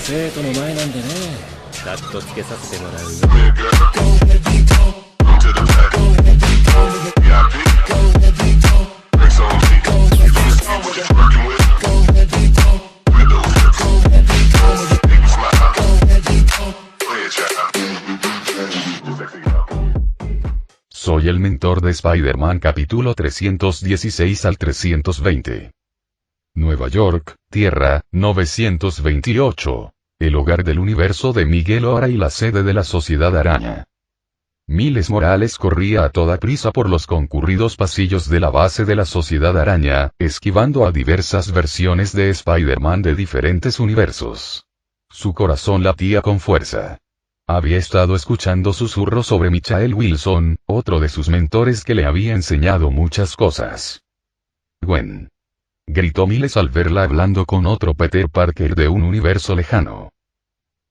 生徒の前なんでね。カットつけさせてもらうよ。Soy el mentor de Spider-Man capítulo 316 al 320. Nueva York, Tierra, 928. El hogar del universo de Miguel O'Hara y la sede de la Sociedad Araña. Miles Morales corría a toda prisa por los concurridos pasillos de la base de la Sociedad Araña, esquivando a diversas versiones de Spider-Man de diferentes universos. Su corazón latía con fuerza. Había estado escuchando susurros sobre Michael Wilson, otro de sus mentores que le había enseñado muchas cosas. Gwen. Gritó Miles al verla hablando con otro Peter Parker de un universo lejano.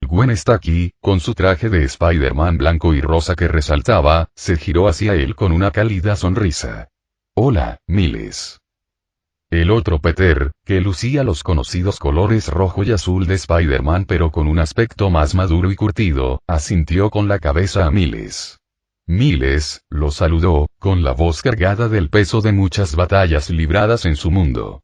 Gwen está aquí, con su traje de Spider-Man blanco y rosa que resaltaba, se giró hacia él con una cálida sonrisa. Hola, Miles. El otro Peter, que lucía los conocidos colores rojo y azul de Spider-Man pero con un aspecto más maduro y curtido, asintió con la cabeza a Miles. Miles lo saludó, con la voz cargada del peso de muchas batallas libradas en su mundo.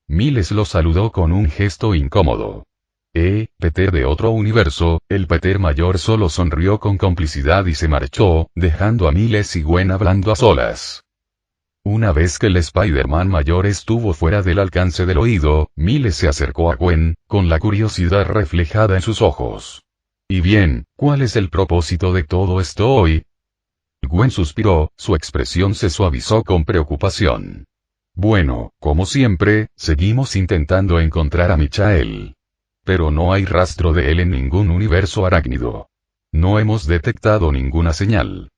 Miles lo saludó con un gesto incómodo. Peter de otro universo, el Peter mayor solo sonrió con complicidad y se marchó, dejando a Miles y Gwen hablando a solas. Una vez que el Spider-Man mayor estuvo fuera del alcance del oído, Miles se acercó a Gwen, con la curiosidad reflejada en sus ojos. ¿Y bien, cuál es el propósito de todo esto hoy? Gwen suspiró, su expresión se suavizó con preocupación. Bueno, como siempre, seguimos intentando encontrar a Michael. Pero no hay rastro de él en ningún universo arácnido. No hemos detectado ninguna señal.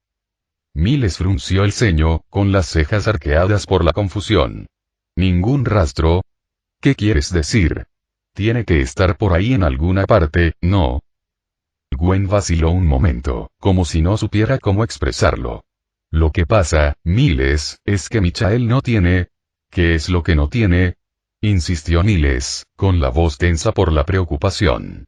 Miles frunció el ceño, con las cejas arqueadas por la confusión. ¿Ningún rastro? ¿Qué quieres decir? Tiene que estar por ahí en alguna parte, ¿no? Gwen vaciló un momento, como si no supiera cómo expresarlo. Lo que pasa, Miles, es que Michael no tiene... ¿Qué es lo que no tiene? Insistió Miles, con la voz tensa por la preocupación.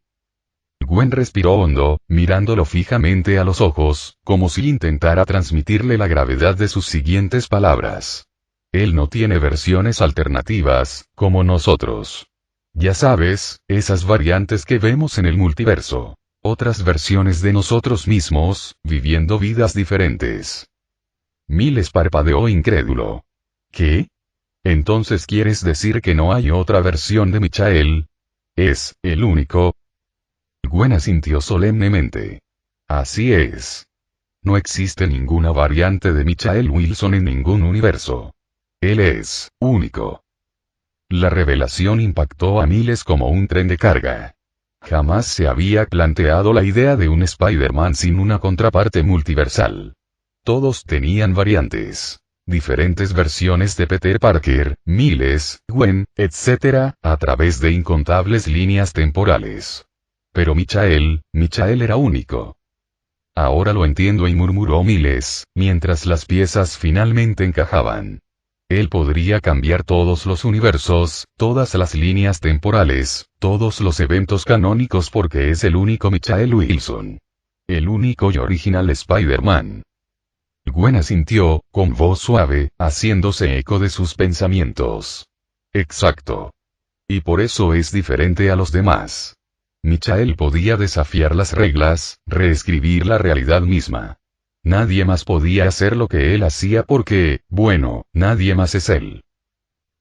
Gwen respiró hondo, mirándolo fijamente a los ojos, como si intentara transmitirle la gravedad de sus siguientes palabras. Él no tiene versiones alternativas, como nosotros. Ya sabes, esas variantes que vemos en el multiverso. Otras versiones de nosotros mismos, viviendo vidas diferentes. Miles parpadeó incrédulo. ¿Qué? ¿Entonces quieres decir que no hay otra versión de Michael? ¿Es el único? Gwen asintió solemnemente. Así es. No existe ninguna variante de Michael Wilson en ningún universo. Él es único. La revelación impactó a Miles como un tren de carga. Jamás se había planteado la idea de un Spider-Man sin una contraparte multiversal. Todos tenían variantes. Diferentes versiones de Peter Parker, Miles, Gwen, etc., a través de incontables líneas temporales. Pero Michael era único. Ahora lo entiendo, y murmuró Miles, mientras las piezas finalmente encajaban. Él podría cambiar todos los universos, todas las líneas temporales, todos los eventos canónicos porque es el único Michael Wilson. El único y original Spider-Man. Gwen asintió, con voz suave, haciéndose eco de sus pensamientos. Exacto. Y por eso es diferente a los demás. Michael podía desafiar las reglas, reescribir la realidad misma. Nadie más podía hacer lo que él hacía porque, bueno, nadie más es él.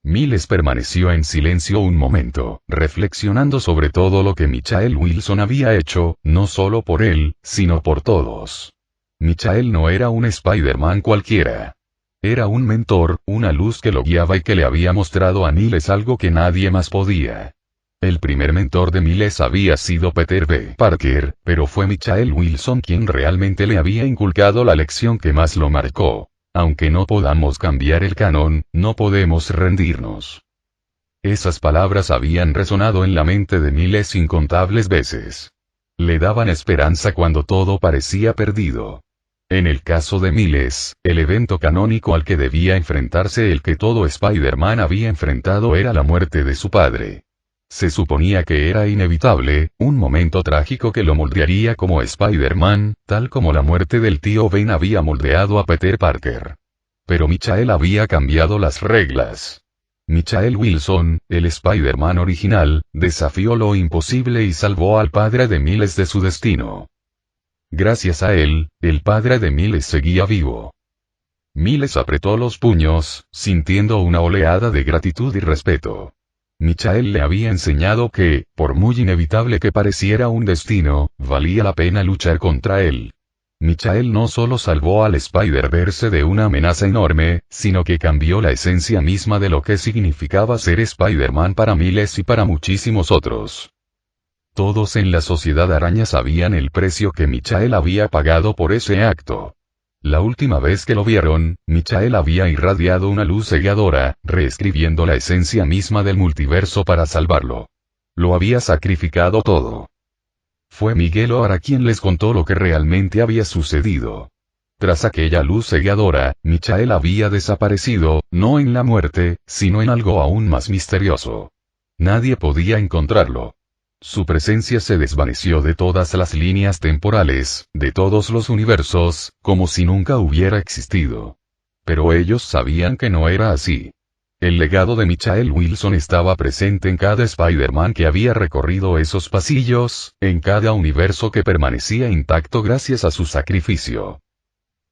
Miles permaneció en silencio un momento, reflexionando sobre todo lo que Michael Wilson había hecho, no solo por él, sino por todos. Michael no era un Spider-Man cualquiera. Era un mentor, una luz que lo guiaba y que le había mostrado a Miles algo que nadie más podía. El primer mentor de Miles había sido Peter B. Parker, pero fue Michael Wilson quien realmente le había inculcado la lección que más lo marcó. Aunque no podamos cambiar el canon, no podemos rendirnos. Esas palabras habían resonado en la mente de Miles incontables veces. Le daban esperanza cuando todo parecía perdido. En el caso de Miles, el evento canónico al que debía enfrentarse, el que todo Spider-Man había enfrentado, era la muerte de su padre. se suponía que era inevitable, un momento trágico que lo moldearía como Spider-Man, tal como la muerte del tío Ben había moldeado a Peter Parker. Pero Michael había cambiado las reglas. Michael Wilson, el Spider-Man original, desafió lo imposible y salvó al padre de Miles de su destino. Gracias a él, el padre de Miles seguía vivo. Miles apretó los puños, sintiendo una oleada de gratitud y respeto. Michael le había enseñado que, por muy inevitable que pareciera un destino, valía la pena luchar contra él. Michael no solo salvó al Spider-Verse de una amenaza enorme, sino que cambió la esencia misma de lo que significaba ser Spider-Man para Miles y para muchísimos otros. Todos en la Sociedad Araña sabían el precio que Michael había pagado por ese acto. La última vez que lo vieron, Michael había irradiado una luz cegadora, reescribiendo la esencia misma del multiverso para salvarlo. Lo había sacrificado todo. Fue Miguel O'Hara quien les contó lo que realmente había sucedido. Tras aquella luz cegadora, Michael había desaparecido, no en la muerte, sino en algo aún más misterioso. Nadie podía encontrarlo. Su presencia se desvaneció de todas las líneas temporales, de todos los universos, como si nunca hubiera existido. Pero ellos sabían que no era así. El legado de Michael Wilson estaba presente en cada Spider-Man que había recorrido esos pasillos, en cada universo que permanecía intacto gracias a su sacrificio.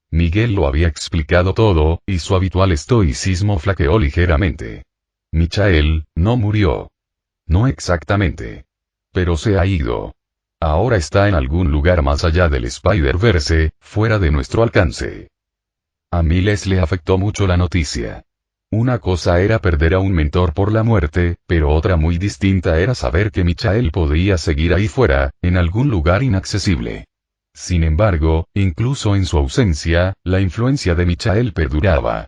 Miguel lo había explicado todo, y su habitual estoicismo flaqueó ligeramente. Michael, no murió. No exactamente. Pero se ha ido. Ahora está en algún lugar más allá del Spider-Verse, fuera de nuestro alcance. A Miles le afectó mucho la noticia. Una cosa era perder a un mentor por la muerte, pero otra muy distinta era saber que Michael podría seguir ahí fuera, en algún lugar inaccesible. Sin embargo, incluso en su ausencia, la influencia de Michael perduraba.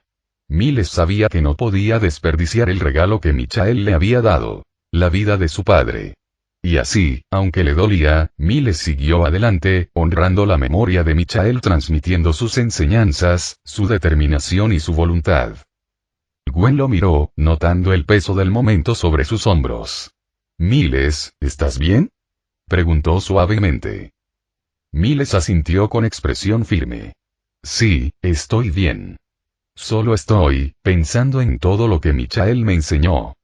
Miles sabía que no podía desperdiciar el regalo que Michael le había dado, la vida de su padre. Y así, aunque le dolía, Miles siguió adelante, honrando la memoria de Michael, transmitiendo sus enseñanzas, su determinación y su voluntad. Gwen lo miró, notando el peso del momento sobre sus hombros. Miles, ¿estás bien?, preguntó suavemente. Miles asintió con expresión firme. Sí, estoy bien. Solo estoy pensando en todo lo que Michael me enseñó.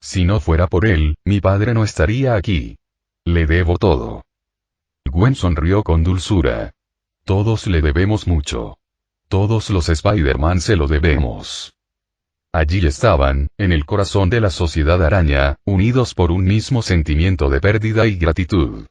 Si no fuera por él, mi padre no estaría aquí. Le debo todo. Gwen sonrió con dulzura. Todos le debemos mucho. Todos los Spider-Man se lo debemos. Allí estaban, en el corazón de la Sociedad Araña, unidos por un mismo sentimiento de pérdida y gratitud.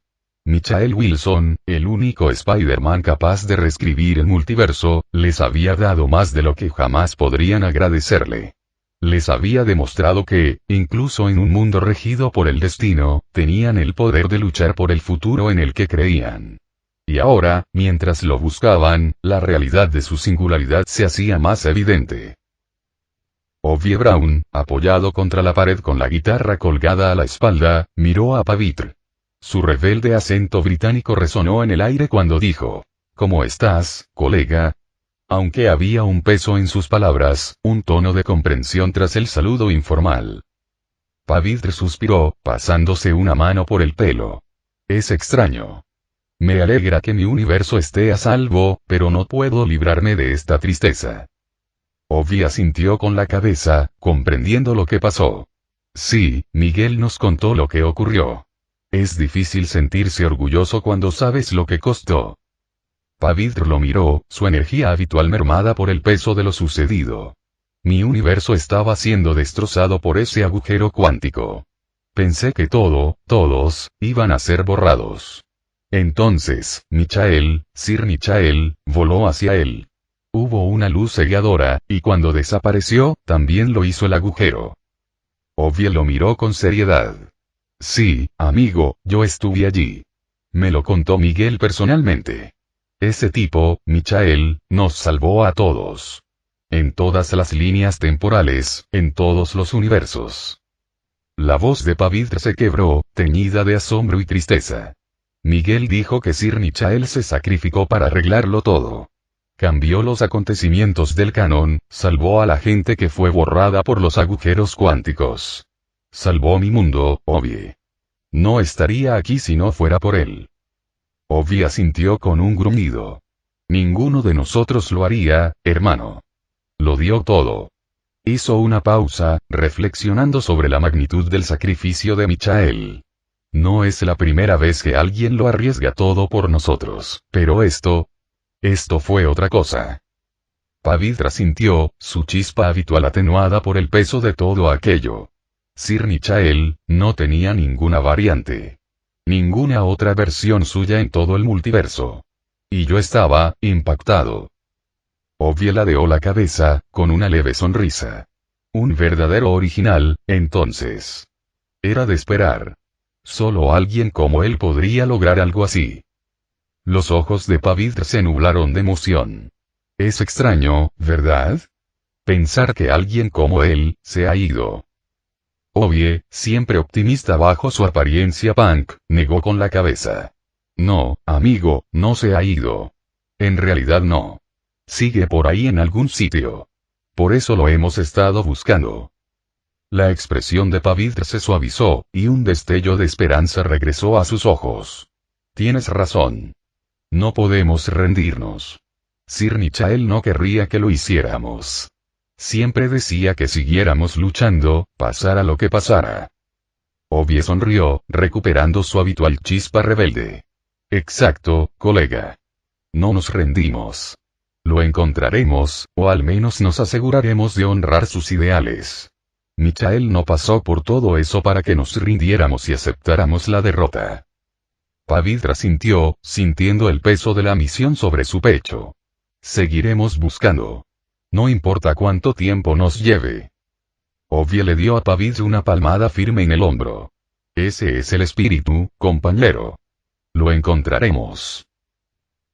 Michael Wilson, el único Spider-Man capaz de reescribir el multiverso, les había dado más de lo que jamás podrían agradecerle. Les había demostrado que, incluso en un mundo regido por el destino, tenían el poder de luchar por el futuro en el que creían. Y ahora, mientras lo buscaban, la realidad de su singularidad se hacía más evidente. Ovie Brown, apoyado contra la pared con la guitarra colgada a la espalda, miró a Pavitr. Su rebelde acento británico resonó en el aire cuando dijo: ¿Cómo estás, colega? Aunque había un peso en sus palabras, un tono de comprensión tras el saludo informal. Pavitr suspiró, pasándose una mano por el pelo. Es extraño. Me alegra que mi universo esté a salvo, pero no puedo librarme de esta tristeza. Ovie asintió con la cabeza, comprendiendo lo que pasó. Sí, Miguel nos contó lo que ocurrió. Es difícil sentirse orgulloso cuando sabes lo que costó. Pavitr lo miró, su energía habitual mermada por el peso de lo sucedido. Mi universo estaba siendo destrozado por ese agujero cuántico. Pensé que todos, iban a ser borrados. Entonces, Michael, Sir Michael, voló hacia él. Hubo una luz cegadora, y cuando desapareció, también lo hizo el agujero. Ovie lo miró con seriedad. Sí, amigo, yo estuve allí. Me lo contó Miguel personalmente. Ese tipo, Michael, nos salvó a todos. En todas las líneas temporales, en todos los universos. La voz de Pavitr se quebró, teñida de asombro y tristeza. Miguel dijo que Sir Michael se sacrificó para arreglarlo todo. Cambió los acontecimientos del canon, salvó a la gente que fue borrada por los agujeros cuánticos. Salvó mi mundo, Ovie. No estaría aquí si no fuera por él. Ovi asintió con un gruñido. Ninguno de nosotros lo haría, hermano. Lo dio todo. Hizo una pausa, reflexionando sobre la magnitud del sacrificio de Michael. No es la primera vez que alguien lo arriesga todo por nosotros, pero esto fue otra cosa. Pavitra sintió, su chispa habitual atenuada por el peso de todo aquello. Sir Michael, no tenía ninguna variante. Ninguna otra versión suya en todo el multiverso. Y yo estaba, impactado. Ovi ladeó la cabeza, con una leve sonrisa. Un verdadero original, entonces. Era de esperar. Solo alguien como él podría lograr algo así. Los ojos de Pavitra se nublaron de emoción. Es extraño, ¿verdad? Pensar que alguien como él, se ha ido. Ovi, siempre optimista bajo su apariencia punk, negó con la cabeza. No, amigo, no se ha ido. En realidad no. Sigue por ahí en algún sitio. Por eso lo hemos estado buscando. La expresión de Pavitra se suavizó, y un destello de esperanza regresó a sus ojos. Tienes razón. No podemos rendirnos. Sir Michael no querría que lo hiciéramos. Siempre decía que siguiéramos luchando, pasara lo que pasara. Ovi sonrió, recuperando su habitual chispa rebelde. Exacto, colega. No nos rendimos. Lo encontraremos, o al menos nos aseguraremos de honrar sus ideales. Michael no pasó por todo eso para que nos rindiéramos y aceptáramos la derrota. Pavitra sintió, sintiendo el peso de la misión sobre su pecho. Seguiremos buscando. No importa cuánto tiempo nos lleve. Ovi le dio a Pavitra una palmada firme en el hombro. Ese es el espíritu, compañero. Lo encontraremos.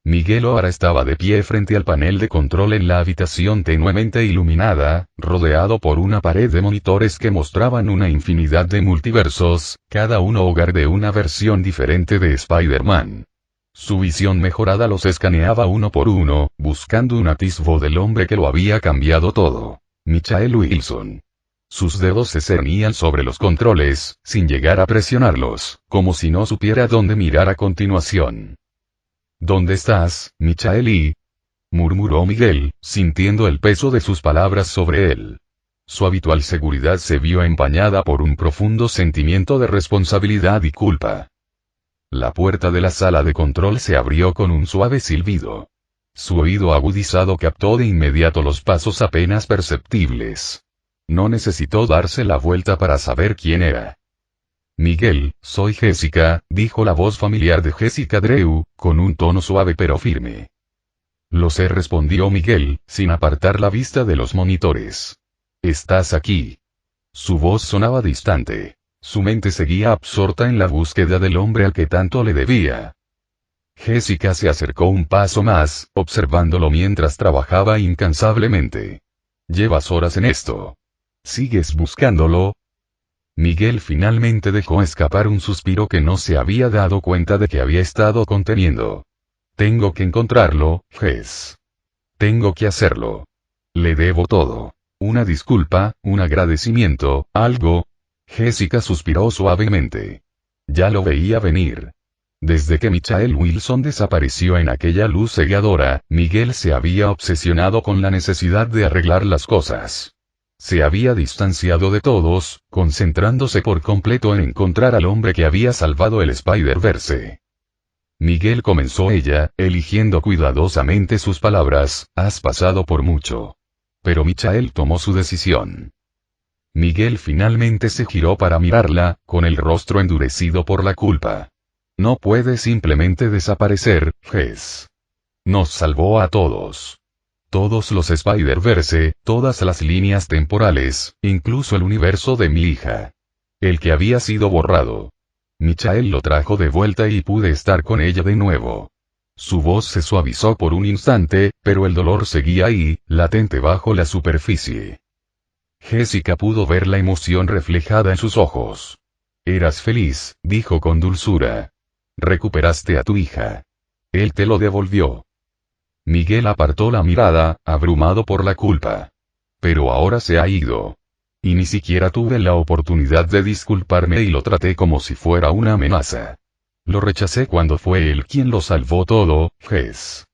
Miguel ahora estaba de pie frente al panel de control en la habitación tenuemente iluminada, rodeado por una pared de monitores que mostraban una infinidad de multiversos, cada uno hogar de una versión diferente de Spider-Man. Su visión mejorada los escaneaba uno por uno, buscando un atisbo del hombre que lo había cambiado todo. Michael Wilson. Sus dedos se cernían sobre los controles, sin llegar a presionarlos, como si no supiera dónde mirar a continuación. ¿Dónde estás, Michael? Murmuró Miguel, sintiendo el peso de sus palabras sobre él. Su habitual seguridad se vio empañada por un profundo sentimiento de responsabilidad y culpa. La puerta de la sala de control se abrió con un suave silbido. Su oído agudizado captó de inmediato los pasos apenas perceptibles. No necesitó darse la vuelta para saber quién era. Miguel, soy Jessica, dijo la voz familiar de Jessica Drew, con un tono suave pero firme. Lo sé, respondió Miguel, sin apartar la vista de los monitores. ¿Estás aquí? Su voz sonaba distante. Su mente seguía absorta en la búsqueda del hombre al que tanto le debía. Jessica se acercó un paso más, observándolo mientras trabajaba incansablemente. Llevas horas en esto. ¿Sigues buscándolo? Miguel finalmente dejó escapar un suspiro que no se había dado cuenta de que había estado conteniendo. Tengo que encontrarlo, Jess. Tengo que hacerlo. Le debo todo. Una disculpa, un agradecimiento, algo. Jessica suspiró suavemente. Ya lo veía venir. Desde que Michael Wilson desapareció en aquella luz cegadora, Miguel se había obsesionado con la necesidad de arreglar las cosas. Se había distanciado de todos, concentrándose por completo en encontrar al hombre que había salvado el Spider-Verse. Miguel, comenzó ella, eligiendo cuidadosamente sus palabras, has pasado por mucho. Pero Michael tomó su decisión. Miguel finalmente se giró para mirarla, con el rostro endurecido por la culpa. No puede simplemente desaparecer, Jess. Nos salvó a todos. Todos los Spider-Verse, todas las líneas temporales, incluso el universo de mi hija. El que había sido borrado. Michael lo trajo de vuelta y pude estar con ella de nuevo. Su voz se suavizó por un instante, pero el dolor seguía ahí, latente bajo la superficie. Jessica pudo ver la emoción reflejada en sus ojos. Eras feliz, dijo con dulzura. Recuperaste a tu hija. Él te lo devolvió. Miguel apartó la mirada, abrumado por la culpa. Pero ahora se ha ido. Y ni siquiera tuve la oportunidad de disculparme y lo traté como si fuera una amenaza. Lo rechacé cuando fue él quien lo salvó todo, Jess.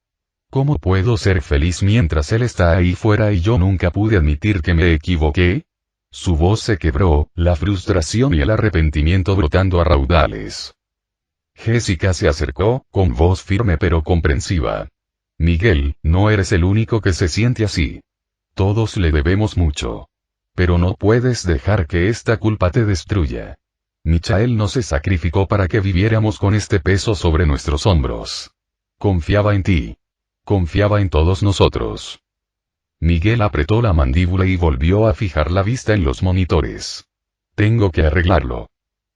¿Cómo puedo ser feliz mientras él está ahí fuera y yo nunca pude admitir que me equivoqué? Su voz se quebró, la frustración y el arrepentimiento brotando a raudales. Jessica se acercó, con voz firme pero comprensiva. Miguel, no eres el único que se siente así. Todos le debemos mucho. Pero no puedes dejar que esta culpa te destruya. Michael no se sacrificó para que viviéramos con este peso sobre nuestros hombros. Confiaba en ti. Confiaba en todos nosotros. Miguel apretó la mandíbula y volvió a fijar la vista en los monitores. Tengo que arreglarlo.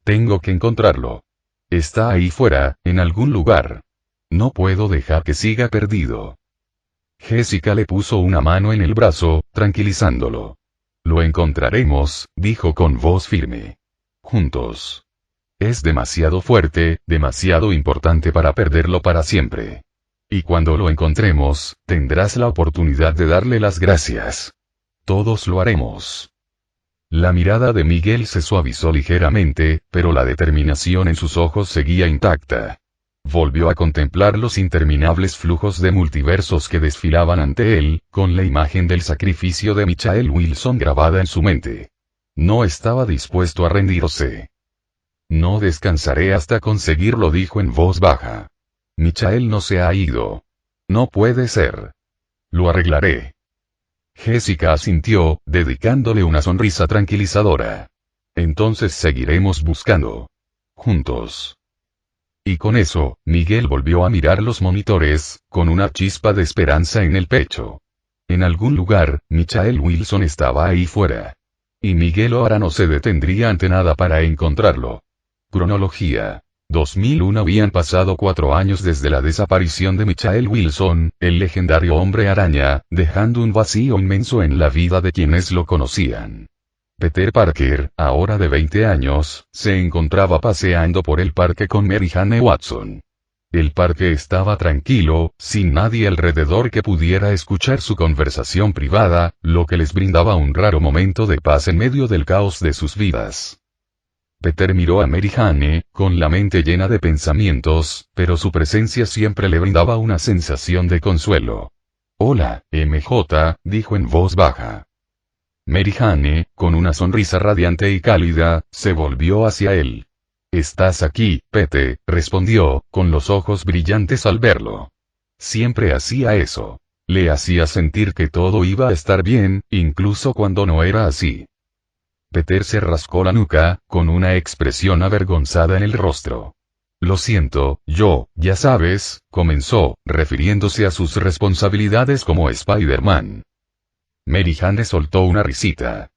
Tengo que encontrarlo. Está ahí fuera, en algún lugar. No puedo dejar que siga perdido. Jessica le puso una mano en el brazo, tranquilizándolo. Lo encontraremos, dijo con voz firme. Juntos. Es demasiado fuerte, demasiado importante para perderlo para siempre. Y cuando lo encontremos, tendrás la oportunidad de darle las gracias. Todos lo haremos. La mirada de Miguel se suavizó ligeramente, pero la determinación en sus ojos seguía intacta. Volvió a contemplar los interminables flujos de multiversos que desfilaban ante él, con la imagen del sacrificio de Michael Wilson grabada en su mente. No estaba dispuesto a rendirse. No descansaré hasta conseguirlo, dijo en voz baja. Michael no se ha ido. No puede ser. Lo arreglaré. Jessica asintió, dedicándole una sonrisa tranquilizadora. Entonces seguiremos buscando. Juntos. Y con eso, Miguel volvió a mirar los monitores, con una chispa de esperanza en el pecho. En algún lugar, Michael Wilson estaba ahí fuera. Y Miguel ahora no se detendría ante nada para encontrarlo. Cronología. 2001. Habían pasado 4 años desde la desaparición de Michael Wilson, el legendario hombre araña, dejando un vacío inmenso en la vida de quienes lo conocían. Peter Parker, ahora de 20 años, se encontraba paseando por el parque con Mary Jane Watson. El parque estaba tranquilo, sin nadie alrededor que pudiera escuchar su conversación privada, lo que les brindaba un raro momento de paz en medio del caos de sus vidas. Peter miró a Mary Jane, con la mente llena de pensamientos, pero su presencia siempre le brindaba una sensación de consuelo. Hola, MJ, dijo en voz baja. Mary Jane, con una sonrisa radiante y cálida, se volvió hacia él. «Estás aquí, Pete», respondió, con los ojos brillantes al verlo. Siempre hacía eso. Le hacía sentir que todo iba a estar bien, incluso cuando no era así. Peter se rascó la nuca, con una expresión avergonzada en el rostro. «Lo siento, ya sabes», comenzó, refiriéndose a sus responsabilidades como Spider-Man. Mary Jane soltó una risita.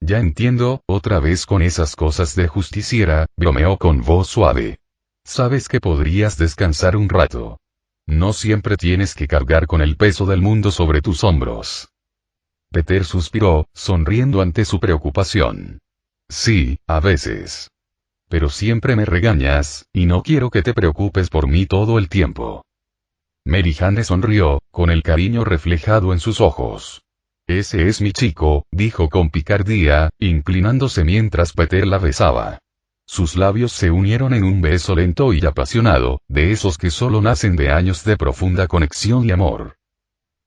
«Ya entiendo, otra vez con esas cosas de justiciera», bromeó con voz suave. «Sabes que podrías descansar un rato. No siempre tienes que cargar con el peso del mundo sobre tus hombros». Peter suspiró, sonriendo ante su preocupación. «Sí, a veces. Pero siempre me regañas, y no quiero que te preocupes por mí todo el tiempo». Mary Jane sonrió, con el cariño reflejado en sus ojos. «Ese es mi chico», dijo con picardía, inclinándose mientras Peter la besaba. Sus labios se unieron en un beso lento y apasionado, de esos que solo nacen de años de profunda conexión y amor.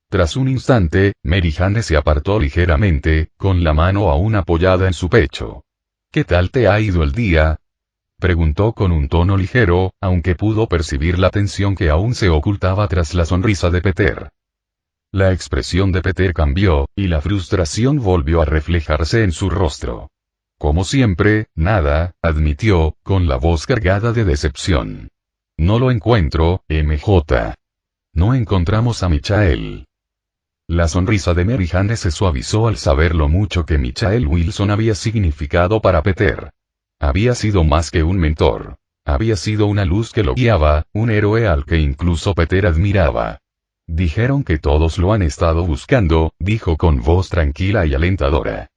Tras un instante, Mary Jane se apartó ligeramente, con la mano aún apoyada en su pecho. «¿Qué tal te ha ido el día?», preguntó con un tono ligero, aunque pudo percibir la tensión que aún se ocultaba tras la sonrisa de Peter. La expresión de Peter cambió, y la frustración volvió a reflejarse en su rostro. «Como siempre, nada», admitió, con la voz cargada de decepción. «No lo encuentro, MJ. No encontramos a Michael». La sonrisa de Mary Jane se suavizó al saber lo mucho que Michael Wilson había significado para Peter. Había sido más que un mentor. Había sido una luz que lo guiaba, un héroe al que incluso Peter admiraba. «Dijeron que todos lo han estado buscando», dijo con voz tranquila y alentadora.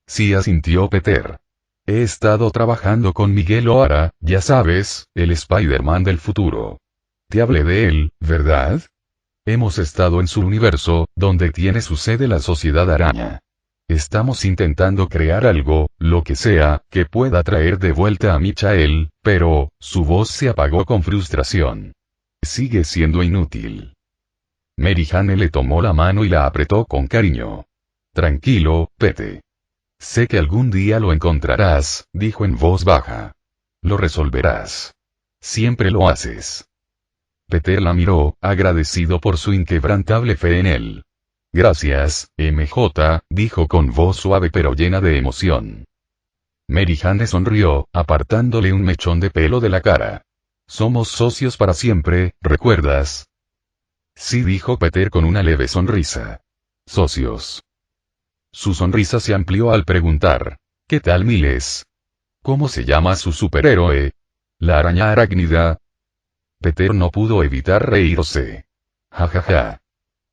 «Sí», asintió Peter. «He estado trabajando con Miguel O'Hara, ya sabes, el Spider-Man del futuro. Te hablé de él, ¿verdad? Hemos estado en su universo, donde tiene su sede la Sociedad Araña. Estamos intentando crear algo, lo que sea, que pueda traer de vuelta a Michael, pero, su voz se apagó con frustración. Sigue siendo inútil. Mary Jane le tomó la mano y la apretó con cariño. Tranquilo, Pete. Sé que algún día lo encontrarás, dijo en voz baja. Lo resolverás. Siempre lo haces. Peter la miró, agradecido por su inquebrantable fe en él. Gracias, MJ, dijo con voz suave pero llena de emoción. Mary Jane sonrió, apartándole un mechón de pelo de la cara. Somos socios para siempre, ¿recuerdas? Sí, dijo Peter con una leve sonrisa. Socios. Su sonrisa se amplió al preguntar. ¿Qué tal Miles? ¿Cómo se llama su superhéroe? ¿La araña arácnida? Peter no pudo evitar reírse. Jajaja.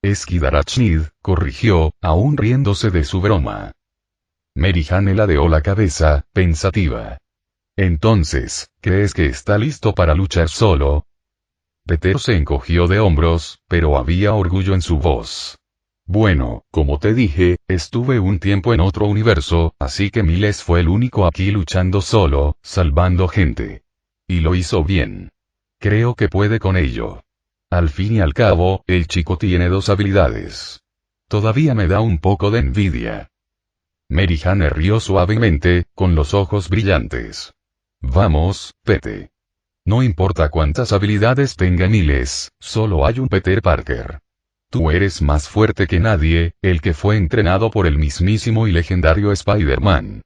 Es Kid Arachnid, corrigió, aún riéndose de su broma. Mary Jane ladeó la cabeza, pensativa. Entonces, ¿crees que está listo para luchar solo? Peter se encogió de hombros, pero había orgullo en su voz. Bueno, como te dije, estuve un tiempo en otro universo, así que Miles fue el único aquí luchando solo, salvando gente. Y lo hizo bien. Creo que puede con ello. Al fin y al cabo, el chico tiene 2 habilidades. Todavía me da un poco de envidia. Mary Jane rió suavemente, con los ojos brillantes. Vamos, Pete. No importa cuántas habilidades tenga Miles, solo hay un Peter Parker. Tú eres más fuerte que nadie, el que fue entrenado por el mismísimo y legendario Spider-Man.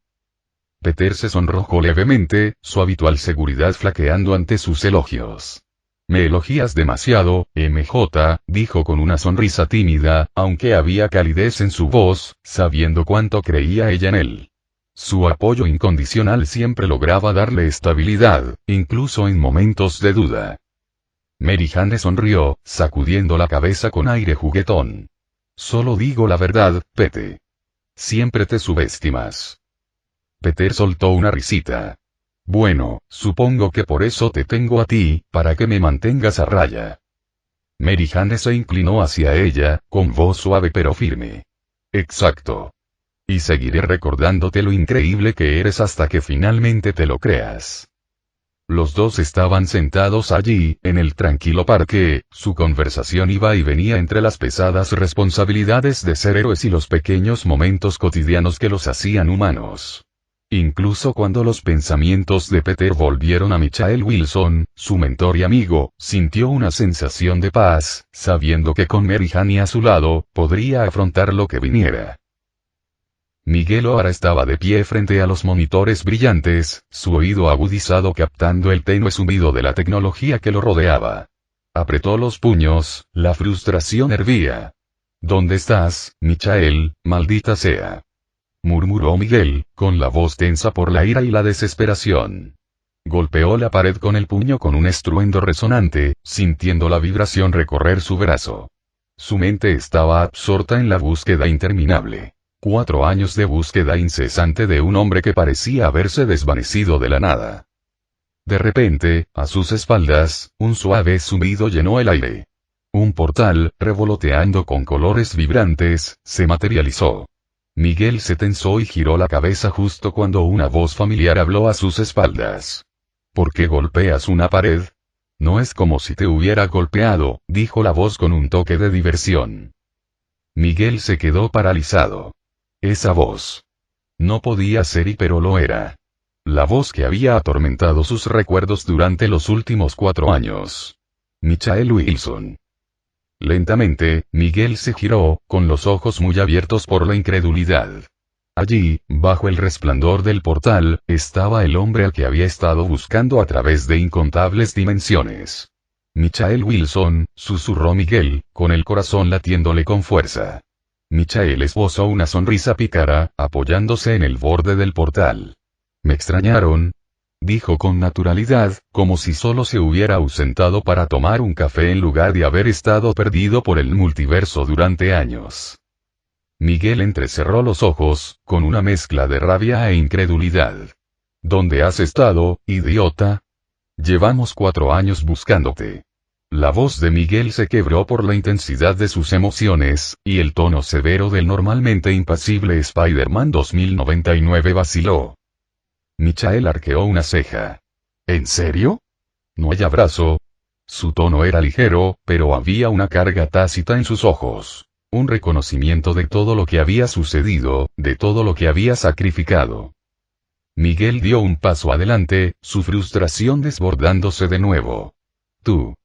Peter se sonrojó levemente, su habitual seguridad flaqueando ante sus elogios. Me elogias demasiado, MJ, dijo con una sonrisa tímida, aunque había calidez en su voz, sabiendo cuánto creía ella en él. Su apoyo incondicional siempre lograba darle estabilidad, incluso en momentos de duda. Mary Jane sonrió, sacudiendo la cabeza con aire juguetón. Solo digo la verdad, Pete. Siempre te subestimas. Peter soltó una risita. Bueno, supongo que por eso te tengo a ti, para que me mantengas a raya. Mary Jane se inclinó hacia ella, con voz suave pero firme. Exacto. Y seguiré recordándote lo increíble que eres hasta que finalmente te lo creas. Los dos estaban sentados allí, en el tranquilo parque, su conversación iba y venía entre las pesadas responsabilidades de ser héroes y los pequeños momentos cotidianos que los hacían humanos. Incluso cuando los pensamientos de Peter volvieron a Michael Wilson, su mentor y amigo, sintió una sensación de paz, sabiendo que con Mary Jane a su lado, podría afrontar lo que viniera. Miguel O'Hara estaba de pie frente a los monitores brillantes, su oído agudizado captando el tenue zumbido de la tecnología que lo rodeaba. Apretó los puños, la frustración hervía. ¿Dónde estás, Michael, maldita sea? Murmuró Miguel, con la voz tensa por la ira y la desesperación. Golpeó la pared con el puño con un estruendo resonante, sintiendo la vibración recorrer su brazo. Su mente estaba absorta en la búsqueda interminable. 4 años de búsqueda incesante de un hombre que parecía haberse desvanecido de la nada. De repente, a sus espaldas, un suave zumbido llenó el aire. Un portal, revoloteando con colores vibrantes, se materializó. Miguel se tensó y giró la cabeza justo cuando una voz familiar habló a sus espaldas. ¿Por qué golpeas una pared? No es como si te hubiera golpeado, dijo la voz con un toque de diversión. Miguel se quedó paralizado. Esa voz. No podía ser pero lo era. La voz que había atormentado sus recuerdos durante los últimos 4 años. Michael Wilson. Lentamente, Miguel se giró, con los ojos muy abiertos por la incredulidad. Allí, bajo el resplandor del portal, estaba el hombre al que había estado buscando a través de incontables dimensiones. Michael Wilson, susurró Miguel, con el corazón latiéndole con fuerza. Michael esbozó una sonrisa pícara, apoyándose en el borde del portal. ¿Me extrañaron? Dijo con naturalidad, como si solo se hubiera ausentado para tomar un café en lugar de haber estado perdido por el multiverso durante años. Miguel entrecerró los ojos, con una mezcla de rabia e incredulidad. ¿Dónde has estado, idiota? Llevamos 4 años buscándote. La voz de Miguel se quebró por la intensidad de sus emociones, y el tono severo del normalmente impasible Spider-Man 2099 vaciló. Michael arqueó una ceja. ¿En serio? ¿No hay abrazo? Su tono era ligero, pero había una carga tácita en sus ojos. Un reconocimiento de todo lo que había sucedido, de todo lo que había sacrificado. Miguel dio un paso adelante, su frustración desbordándose de nuevo. Tú.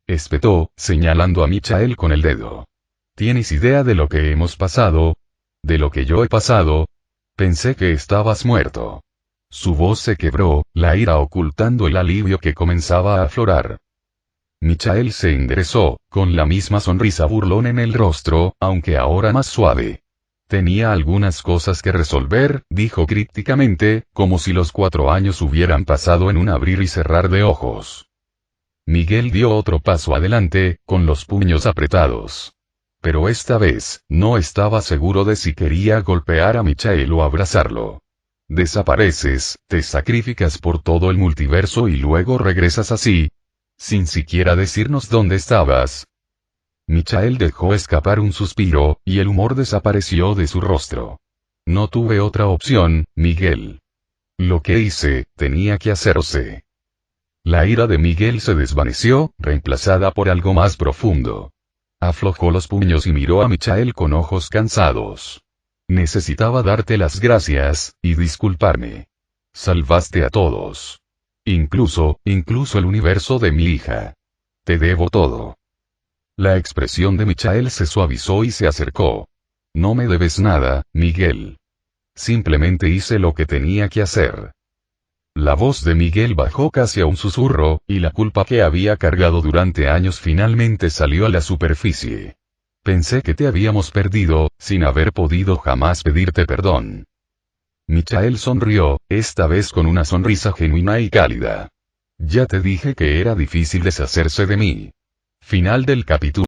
Espetó, señalando a Michael con el dedo. ¿Tienes idea de lo que hemos pasado? ¿De lo que yo he pasado? Pensé que estabas muerto. Su voz se quebró, la ira ocultando el alivio que comenzaba a aflorar. Michael se enderezó, con la misma sonrisa burlona en el rostro, aunque ahora más suave. Tenía algunas cosas que resolver, dijo crípticamente, como si los 4 años hubieran pasado en un abrir y cerrar de ojos. Miguel dio otro paso adelante, con los puños apretados. Pero esta vez, no estaba seguro de si quería golpear a Michael o abrazarlo. Desapareces, te sacrificas por todo el multiverso y luego regresas así, sin siquiera decirnos dónde estabas. Michael dejó escapar un suspiro, y el humor desapareció de su rostro. No tuve otra opción, Miguel. Lo que hice, tenía que hacerse. La ira de Miguel se desvaneció, reemplazada por algo más profundo. Aflojó los puños y miró a Michael con ojos cansados. Necesitaba darte las gracias, y disculparme. Salvaste a todos. Incluso el universo de mi hija. Te debo todo. La expresión de Michael se suavizó y se acercó. No me debes nada, Miguel. Simplemente hice lo que tenía que hacer. La voz de Miguel bajó casi a un susurro, y la culpa que había cargado durante años finalmente salió a la superficie. Pensé que te habíamos perdido, sin haber podido jamás pedirte perdón. Michael sonrió, esta vez con una sonrisa genuina y cálida. Ya te dije que era difícil deshacerse de mí. Final del capítulo.